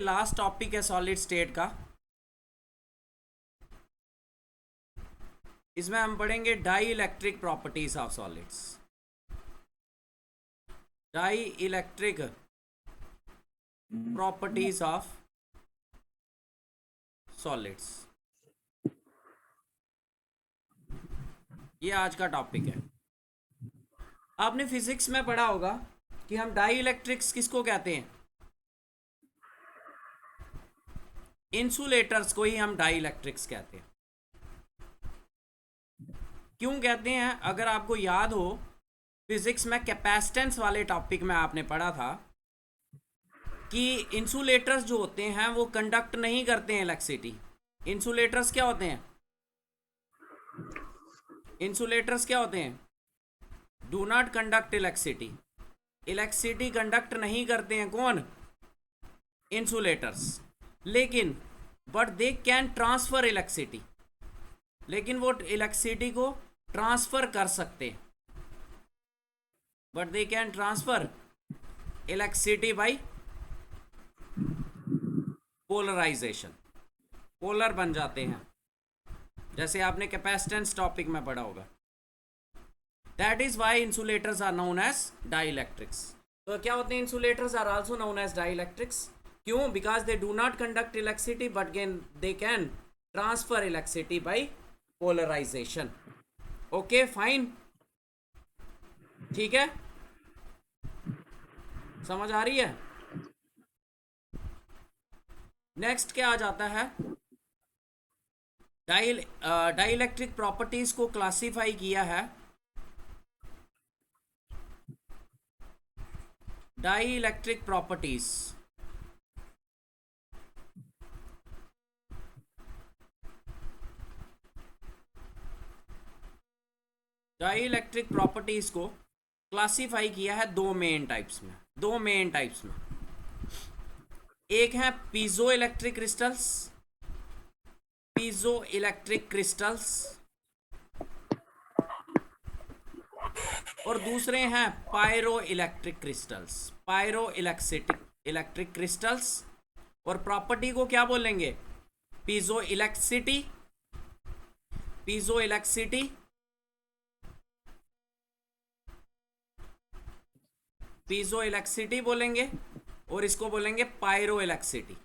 Last topic है solid state का। इसमें हम पढ़ेंगे dielectric properties of solids. Dielectric properties of solids, ये आज का टॉपिक है। आपने फिजिक्स में पढ़ा होगा कि हम डाई इलेक्ट्रिक्स किसको कहते हैं? इंसुलेटर्स को ही हम डाई इलेक्ट्रिक्स कहते हैं। क्यों कहते हैं? अगर आपको याद हो, फिजिक्स में कैपेसिटेंस वाले टॉपिक में आपने पढ़ा था कि इंसुलेटर्स जो होते हैं वो कंडक्ट नहीं करते हैं इलेक्ट्रिसिटी। इंसुलेटर्स क्या होते हैं? इंसुलेटर्स क्या होते हैं? Do not conduct electricity. Electricity conduct नहीं करते हैं कौन? इंसुलेटर्स। लेकिन but they can transfer electricity, लेकिन वो इलेक्ट्रिसिटी को ट्रांसफर कर सकते, but they can transfer electricity by polarisation. Polar बन जाते हैं, जैसे आपने कैपेसिटेंस टॉपिक में पढ़ा होगा। That is why insulators are known as dielectrics. तो क्या होते हैं? Insulators are also known as dielectrics. क्यों? Because they do not conduct electricity but they can transfer electricity by polarisation. Okay fine, ठीक है, समझ आ रही है? नेक्स्ट क्या आ जाता है? डाइइलेक्ट्रिक प्रॉपर्टीज को क्लासिफाई किया है डाइइलेक्ट्रिक प्रॉपर्टीज। डाइइलेक्ट्रिक प्रॉपर्टीज को क्लासिफाई किया है दो मेन टाइप्स में। एक है पीजो इलेक्ट्रिक क्रिस्टल्स, और दूसरे हैं पायरो इलेक्ट्रिक क्रिस्टल्स। और प्रॉपर्टी को क्या बोलेंगे? पीजो इलेक्ट्रिसिटी बोलेंगे, और इसको बोलेंगे pyroelectricity.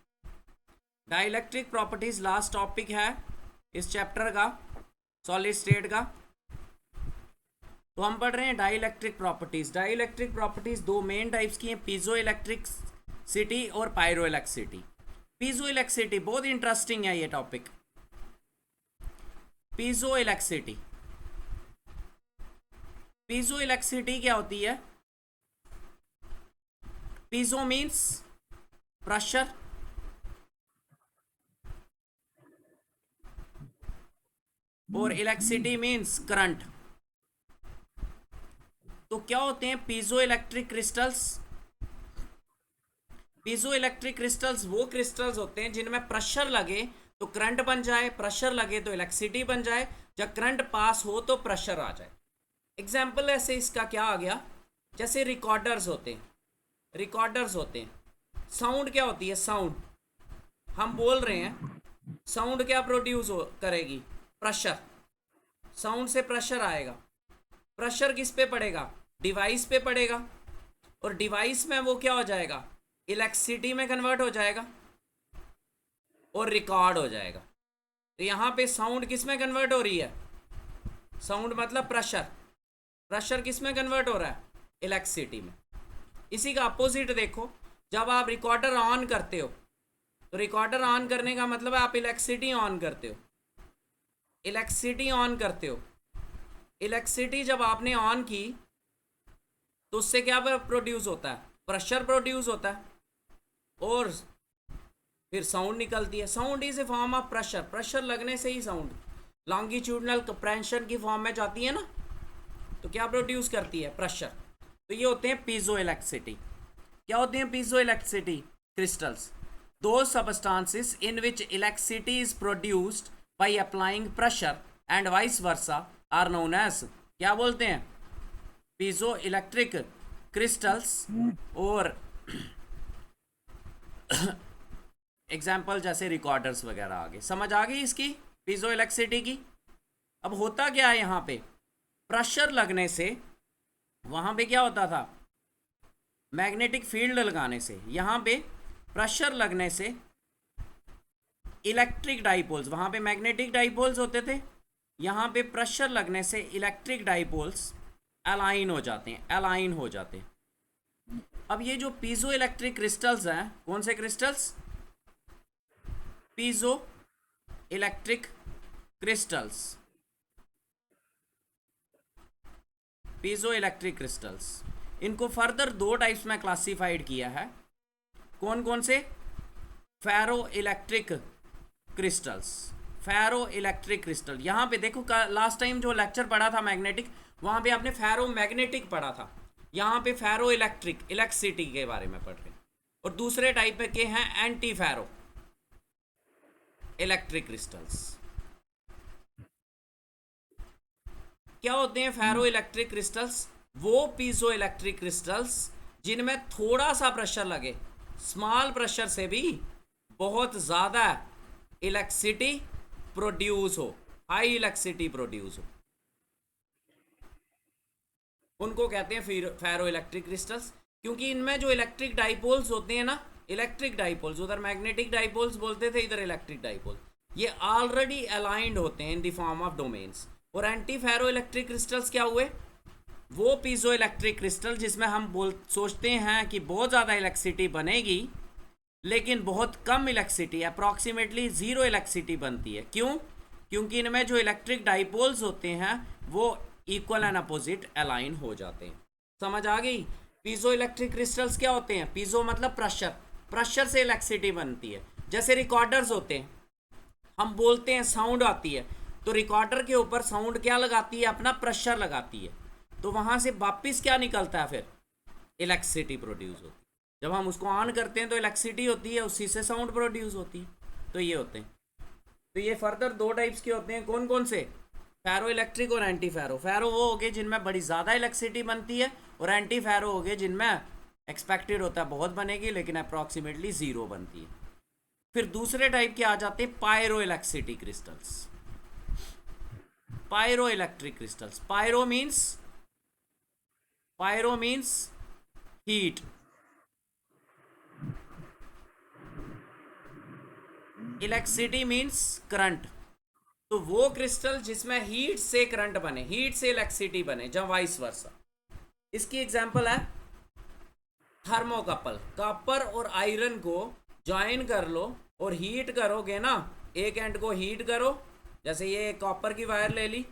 Dielectric properties last topic है इस चैप्टर का, सॉलिड स्टेट का। तो हम पढ़ रहे हैं डाइइलेक्ट्रिक प्रॉपर्टीज दो मेन टाइप्स की हैं, पीजो इलेक्ट्रिसिटी और पायरो इलेक्ट्रिसिटी। पीजो इलेक्ट्रिसिटी बहुत इंटरेस्टिंग है ये टॉपिक। पीजो इलेक्ट्रिसिटी क्या होती है? पीजो मीन्स प्रेशर, और इलेक्ट्रिसिटी मीन्स करंट। तो क्या होते हैं पीजो इलेक्ट्रिक क्रिस्टल्स? वो क्रिस्टल्स होते हैं जिनमें प्रेशर लगे तो करंट बन जाए, प्रेशर लगे तो इलेक्ट्रिसिटी बन जाए, जब करंट पास हो तो प्रेशर आ जाए। एग्जाम्पल ऐसे इसका क्या आ गया? जैसे रिकॉर्डर्स होते हैं। साउंड क्या होती है? साउंड हम बोल रहे हैं, साउंड क्या प्रोड्यूस करेगी? प्रेशर। साउंड से प्रेशर आएगा। प्रेशर किस पे पड़ेगा? डिवाइस पे पड़ेगा, और डिवाइस में वो क्या हो जाएगा? इलेक्ट्रिसिटी में कन्वर्ट हो जाएगा और रिकॉर्ड हो जाएगा। तो यहाँ पे साउंड किस में कन्वर्ट हो रही है? साउंड मतलब प्रेशर किस में कन्वर्ट हो रहा है? इलेक्ट्रिसिटी में। इसी का अपोजिट देखो, जब आप रिकॉर्डर ऑन करते हो तो रिकॉर्डर ऑन करने का मतलब है आप इलेक्ट्रिसिटी ऑन करते हो। इलेक्ट्रिसिटी जब आपने ऑन की तो उससे क्या प्रोड्यूस होता है? प्रेशर प्रोड्यूस होता है, और फिर साउंड निकलती है। Sound is a form of pressure लगने से ही साउंड लॉन्गिट्यूडनल कंप्रेशन की फॉर्म में जाती है ना, तो क्या प्रोड्यूस करती है? प्रेशर। तो ये होते हैं पीजो इलेक्ट्रिसिटी। क्या होते हैं piezo electricity crystals? Those substances in which electricity is produced by applying pressure and vice versa are known as, क्या बोलते हैं? पीजो इलेक्ट्रिक क्रिस्टल्स और एग्जाम्पल जैसे रिकॉर्डर्स वगैरह आ गए, समझ आ गई इसकी पीजो इलेक्ट्रिसिटी की। अब होता क्या है यहाँ पे, प्रेशर लगने से वहाँ पे क्या होता था, मैग्नेटिक फील्ड लगाने से, यहाँ पे प्रेशर लगने से इलेक्ट्रिक डाइपोल्स, वहाँ पे मैग्नेटिक डाइपोल्स होते थे, यहाँ पे प्रेशर लगने से इलेक्ट्रिक डाइपोल्स अलाइन हो जाते हैं, अलाइन हो जाते हैं। अब ये जो पीजो इलेक्ट्रिक क्रिस्टल्स हैं, कौन से crystals, piezo electric crystals, piezo electric crystals, इनको फर्दर दो टाइप्स में क्लासिफाइड किया है। कौन कौन से, फेरो इलेक्ट्रिक क्रिस्टल्स, फेरो इलेक्ट्रिक क्रिस्टल। यहाँ पे देखो लास्ट टाइम जो लेक्चर पढ़ा था मैग्नेटिक, वहाँ पे आपने फेरो मैग्नेटिक पढ़ा था, यहाँ पे फेरो इलेक्ट्रिक इलेक्ट्रिसिटी के बारे में पढ़ रहे हैं। और दूसरे टाइप के हैं एंटी फेरो इलेक्ट्रिक क्रिस्टल्स। क्या होते हैं फेरो इलेक्ट्रिक क्रिस्टल्स, वो पीजो इलेक्ट्रिक क्रिस्टल्स जिनमें थोड़ा सा प्रेशर लगे, स्मॉल प्रेशर से भी बहुत ज़्यादा इलेक्ट्रिसिटी प्रोड्यूस हो, हाई इलेक्ट्रिसिटी प्रोड्यूस हो, उनको कहते हैं फेरो इलेक्ट्रिक क्रिस्टल्स। क्योंकि इनमें जो इलेक्ट्रिक डाइपोल्स होते हैं ना, इलेक्ट्रिक डाइपोल्स, उधर मैग्नेटिक डाइपोल्स बोलते थे, इधर इलेक्ट्रिक डाइपोल, ये ऑलरेडी अलाइंड होते हैं in the form of domains. और एंटी फेरो इलेक्ट्रिक क्रिस्टल्स क्या हुए, वो पीजो इलेक्ट्रिक क्रिस्टल जिसमें हम सोचते हैं कि बहुत ज़्यादा इलेक्ट्रिसिटी बनेगी लेकिन बहुत कम इलेक्ट्रिसिटी, अप्रॉक्सीमेटली ज़ीरो इलेक्ट्रिसिटी बनती है। क्यों, क्योंकि इनमें जो इलेक्ट्रिक डाइपोल्स होते हैं वो इक्वल एंड अपोजिट अलाइन हो जाते हैं। समझ आ गई। पीजो इलेक्ट्रिक क्रिस्टल्स क्या होते हैं, पीजो मतलब प्रेशर, प्रेशर से इलेक्ट्रिसिटी बनती है। जैसे रिकॉर्डर्स होते हैं, हम बोलते हैं साउंड आती है, तो रिकॉर्डर के ऊपर साउंड क्या लगाती है, अपना प्रेशर लगाती है, तो वहाँ से वापिस क्या निकलता है, फिर इलेक्ट्रिसिटी प्रोड्यूस होती है। जब हम उसको ऑन करते हैं तो इलेक्ट्रिसिटी होती है, उसी से साउंड प्रोड्यूस होती है। तो ये होते हैं, तो ये फर्दर दो टाइप्स के होते हैं। कौन कौन से, फेरो इलेक्ट्रिक और एंटी फेरो। फेरो वो हो गए जिनमें बड़ी ज़्यादा इलेक्ट्रिसिटी बनती है, और एंटी फेरो हो गए जिनमें एक्सपेक्टेड होता है बहुत बनेगी लेकिन अप्रॉक्सीमेटली ज़ीरो बनती है। फिर दूसरे टाइप के आ जाते हैं pyro electricity crystals, pyro electric crystals. Pyro means heat, electricity means current. तो वो क्रिस्टल जिसमें हीट से करंट बने, हीट से इलेक्ट्रिसिटी बने, जब वाइस वर्सा। इसकी एग्जांपल है थर्मोकपल, कॉपर और आयरन को ज्वाइन कर लो और हीट करोगे ना, एक एंड को हीट करो, जैसे ये कॉपर की वायर ले ली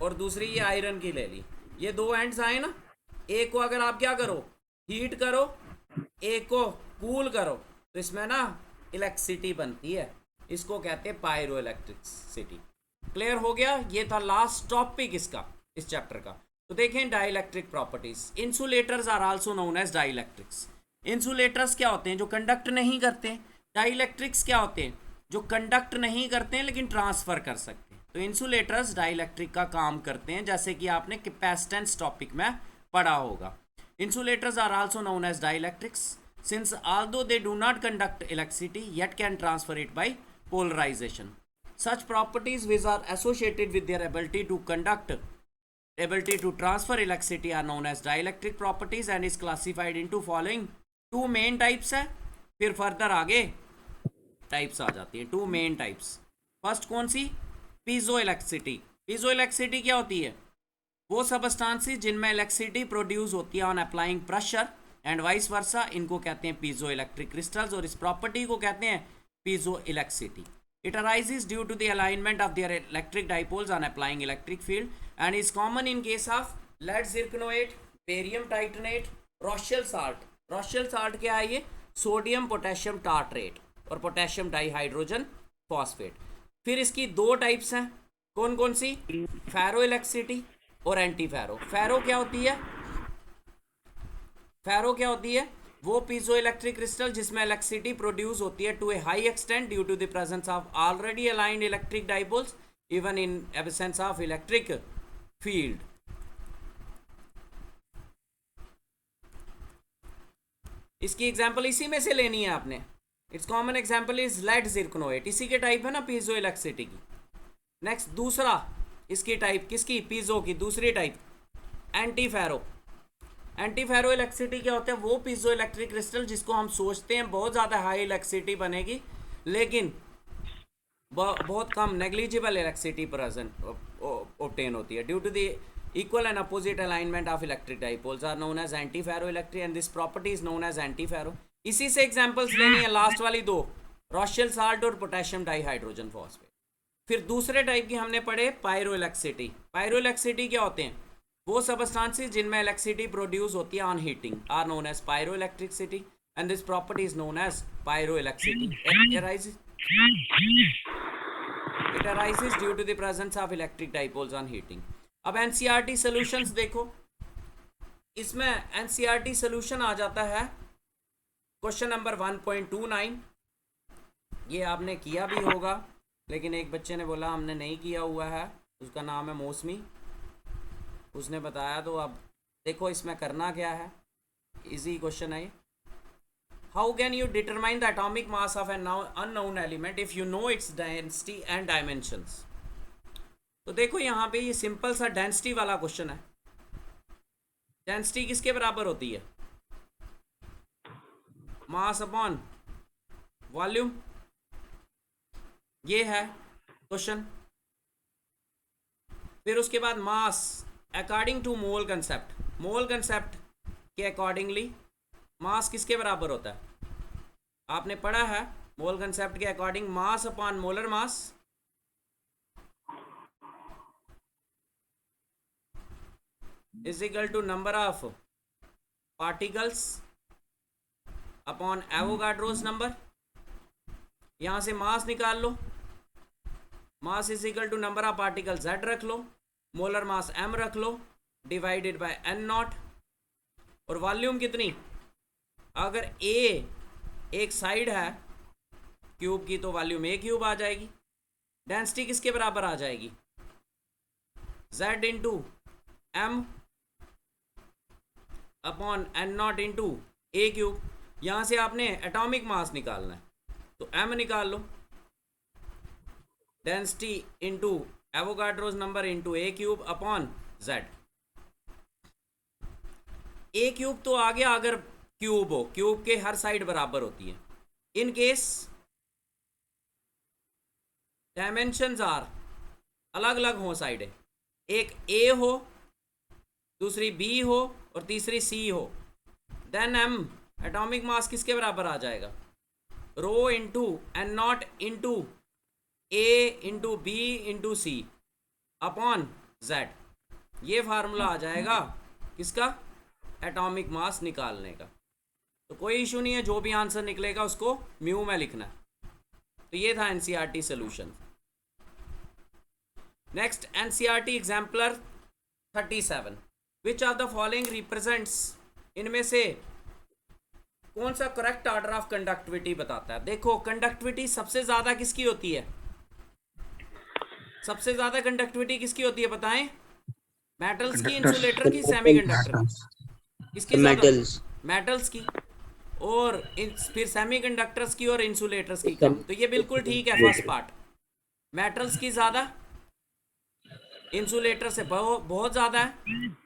और दूसरी ये आयरन की ले ली, ये दो एंड्स आए ना, एक को अगर आप क्या करो, हीट करो, एक को कूल करो, तो इसमें ना इलेक्ट्रिसिटी बनती है, इसको कहते हैं पायरो इलेक्ट्रिसिटी। क्लियर हो गया, ये था लास्ट टॉपिक इसका, इस चैप्टर का। तो देखें dielectric properties. Insulators are also known as dielectrics. Insulators क्या होते हैं, जो कंडक्ट नहीं करते। डाइलेक्ट्रिक्स क्या होते हैं, जो कंडक्ट नहीं करते हैं लेकिन ट्रांसफर कर सकते हैं। तो इंसुलेटर्स डाइलेक्ट्रिक का काम करते हैं, जैसे कि आपने कैपेसिटेंस टॉपिक में पढ़ा होगा। Insulators are also known as dielectrics since although they do not conduct electricity yet can transfer it by polarization. Such properties which are associated with their ability to transfer electricity are known as dielectric properties and is classified into following two main types है। फिर further आगे types आ जाती है, to main types. First कौन सी, piezo electricity. Piezo electricity क्या होती है, वो सबस्टांसेस जिनमें इलेक्ट्रिसिटी प्रोड्यूस होती है on applying pressure and vice वर्सा, इनको कहते हैं पीजो इलेक्ट्रिक क्रिस्टल्स, और इस प्रॉपर्टी को कहते हैं piezo electricity. It arises due to the alignment of their electric dipoles on applying electric field and is common in case of lead zirconate, barium titanate, Rochelle salt. Rochelle salt क्या है, ये sodium potassium tartrate और potassium dihydrogen phosphate. फिर इसकी दो types हैं, कौन कौन सी, फेरो इलेक्ट्रिसिटी और एंटी फेरो। फेरो क्या होती है, फेरो क्या होती है, वो पीजो इलेक्ट्रिक क्रिस्टल जिसमें इलेक्ट्रिसिटी प्रोड्यूस होती है to a high extent due to the presence of already aligned electric dipoles even in absence of electric field. इसकी एग्जांपल इसी में से लेनी है आपने। It's common example is lead zirconate, इसी के टाइप है ना पीजो इलेक्ट्रिसिटी की। नेक्स्ट दूसरा इसकी टाइप किसकी, पीजो की दूसरी type anti ferro. Anti ferro electricity क्या होता है, वो पीजो इलेक्ट्रिक क्रिस्टल जिसको हम सोचते हैं बहुत ज़्यादा हाई इलेक्ट्रिसिटी बनेगी, लेकिन बहुत कम नेग्लिजिबल इलेक्ट्रिसिटी प्रेजेंट ऑब्टेन होती है due to the equal and opposite alignment of electric dipoles are known as antiferroelectric and this property is known as antiferro। इसी से एग्जांपल्स लेनी है लास्ट वाली दो, रॉशियल साल्ट और पोटेशियम डाइहाइड्रोजन फॉस्फेट। फिर दूसरे टाइप की हमने पढ़े पायरोइलेक्ट्रिसिटी। पायरोइलेक्ट्रिसिटी क्या होते हैं, वो सबस्टांसेस जिनमें इलेक्ट्रिसिटी प्रोड्यूस होती है on heating are known as pyroelectricity and this property is known as pyroelectricity. It arises due to the presence of electric dipoles on heating। अब एनसीईआरटी सॉल्यूशंस देखो, इसमें एनसीईआरटी सॉल्यूशन आ जाता है question number 1.29। ये आपने किया भी होगा, लेकिन एक बच्चे ने बोला हमने नहीं किया हुआ है, उसका नाम है मौसमी, उसने बताया। तो अब देखो इसमें करना क्या है, इजी क्वेश्चन है। How can you determine the atomic mass of an unknown element if you know its density and dimensions. तो देखो यहाँ पे ये सिंपल सा डेंसिटी वाला क्वेश्चन है। डेंसिटी किसके बराबर होती है, मास अपॉन वॉल्यूम, ये है क्वेश्चन। फिर उसके बाद mass according to mole concept, mole concept के अकॉर्डिंगली मास किसके बराबर होता है, आपने पढ़ा है मोल कंसेप्ट के according mass upon molar mass is equal to number of particles upon Avogadro's number। यहां से मास निकाल लो, mass is equal to number of particle z रख लो, मोलर मास m रख लो, डिवाइडेड बाय n नॉट। और वॉल्यूम कितनी, अगर a एक साइड है क्यूब की तो वॉल्यूम a क्यूब आ जाएगी। डेंसिटी किसके बराबर आ जाएगी, z into m upon N naught into a cube. यहाँ से आपने एटॉमिक मास निकालना है तो m निकाल लो, density into Avogadro's number into a cube upon z। A cube तो आ गया अगर क्यूब हो, क्यूब के हर साइड बराबर होती है। इन केस डायमेंशंस आर अलग अलग हो साइडें, एक a हो, दूसरी b हो और तीसरी c हो, देन m एटॉमिक मास किसके बराबर आ जाएगा, rho into N naught into a into b into c upon z। ये फार्मूला आ जाएगा किसका, एटॉमिक मास निकालने का। तो कोई इशू नहीं है, जो भी आंसर निकलेगा उसको म्यू में लिखना है। तो ये था NCERT solution. Next NCERT exemplar 37, which of the following represents, इनमें से कौन सा करेक्ट ऑर्डर ऑफ कंडक्टिविटी बताता है। देखो कंडक्टिविटी सबसे ज्यादा किसकी होती है, सबसे ज्यादा कंडक्टिविटी किसकी होती है बताएं, मेटल्स की, इंसुलेटर की, सेमीकंडक्टर की, किसकी ज्यादा, मेटल्स की। और फिर सेमीकंडक्टर्स की और इंसुलेटर्स की कम। तो ये बिल्कुल ठीक है फर्स्ट पार्ट, मेटल्स की ज्यादा, इंसुलेटर से बहुत ज़्यादा है,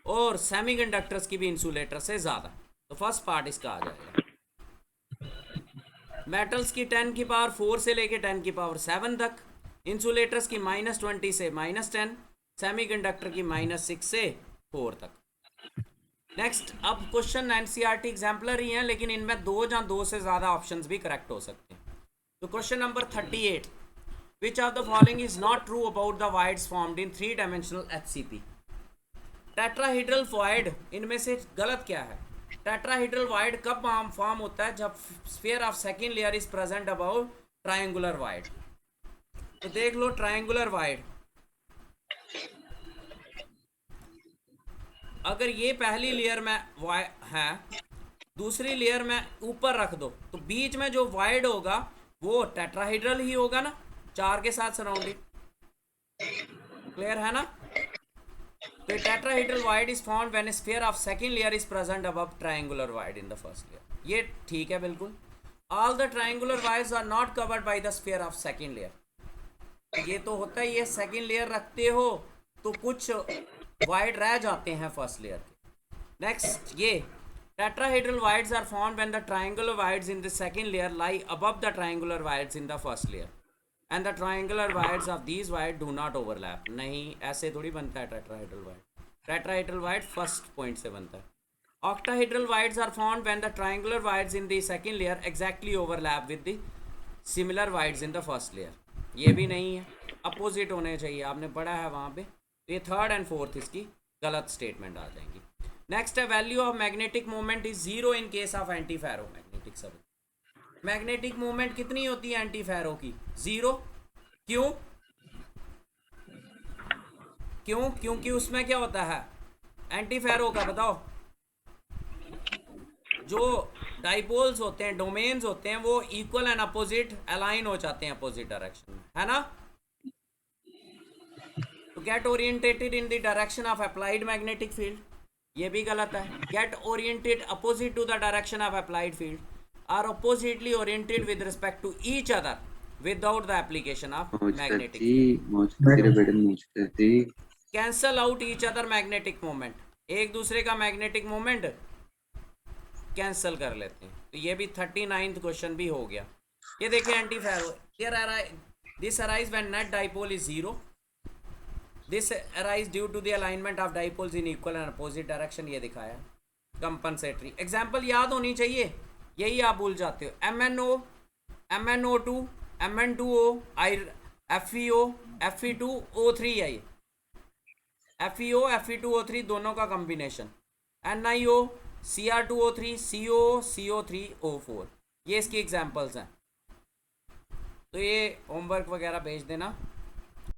और सेमीकंडक्टर्स की भी इंसुलेटर से ज़्यादा। तो फर्स्ट पार्ट इसका आ जाएगा। मेटल्स की 10 की पावर 4 से लेके 10 की पावर 7 तक, इंसुलेटर्स की -20 से -10, सेमीकंडक्टर की -6 से 4 तक। नेक्स्ट, अब क्वेश्चन एनसीईआरटी एग्जाम्पलर ही हैं, लेकिन इनमें दो से ज़्यादा ऑप्शंस भी करेक्ट हो सकते हैं। तो question number 38, which of the following is not true about the voids formed in 3-dimensional HCP। Tetrahedral void इनमें से गलत क्या है। टेट्राहेड्रल void कब फॉर्म होता है, जब sphere of second layer is present about triangular void। तो देख लो ट्रायंगुलर void, अगर ये पहली लेयर में है, दूसरी लेयर में ऊपर रख दो, तो बीच में जो void होगा वो टेट्राहेड्रल ही होगा ना, 4 के साथ सराउंडिंग। क्लियर है ना। तो tetrahedral void is formed when a sphere of second layer is present above triangular void in the first layer। ये ठीक है बिल्कुल। All the triangular wires are not covered by the sphere of second layer. ये तो होता ही है, second layer रखते हो तो कुछ वाइड रह जाते हैं फर्स्ट लेयर के। नेक्स्ट ये tetrahedral voids are formed when the triangular voids in the second layer lie above the triangular voids in the first layer and the triangular voids of these voids do not overlap। नहीं, ऐसे थोड़ी बनता है tetrahedral void। tetrahedral void first point से बनता है। octahedral voids are formed when the triangular voids in the second layer exactly overlap with the similar voids in the first layer। ये भी नहीं है, अपोजिट होने चाहिए, आपने पढ़ा है वहाँ पे। ये थर्ड एंड फोर्थ इसकी गलत स्टेटमेंट आ जाएंगी। नेक्स्ट है value of magnetic moment is zero in case of anti ferro magnetic सब। मैग्नेटिक मोमेंट कितनी होती है एंटी फेरो की? जीरो। क्यों? क्यों? क्योंकि उसमें क्या होता है एंटी फेरो का, बताओ? जो डाइपोल्स होते हैं, डोमेन्स होते हैं, वो इक्वल एंड अपोजिट अलाइन हो जाते हैं अपोजिट डायरेक्शन में, है ना? तो get oriented in the direction of applied magnetic field, ये भी गलत है। Get oriented opposite to the direction of applied field are oppositely oriented with respect to each other without the application of magnetic field. Cancel out each other magnetic moment, एक दूसरे का magnetic moment cancel कर लेते हैं। तो ये भी 39th question भी हो गया। ये देखिए anti ferro, this arise when net dipole is zero, this arise due to the alignment of dipoles in equal and opposite direction, ये दिखाया। कंपनसेटरी एग्जांपल याद होनी चाहिए, यही आप भूल जाते हो। MnO, MnO2, Mn2O, FeO, Fe2O3 है ये, FeO, Fe2O3 दोनों का combination. NiO, Cr2O3, CO, CO3O4, ये इसकी एग्जांपल्स हैं। तो ये होमवर्क वगैरह भेज देना।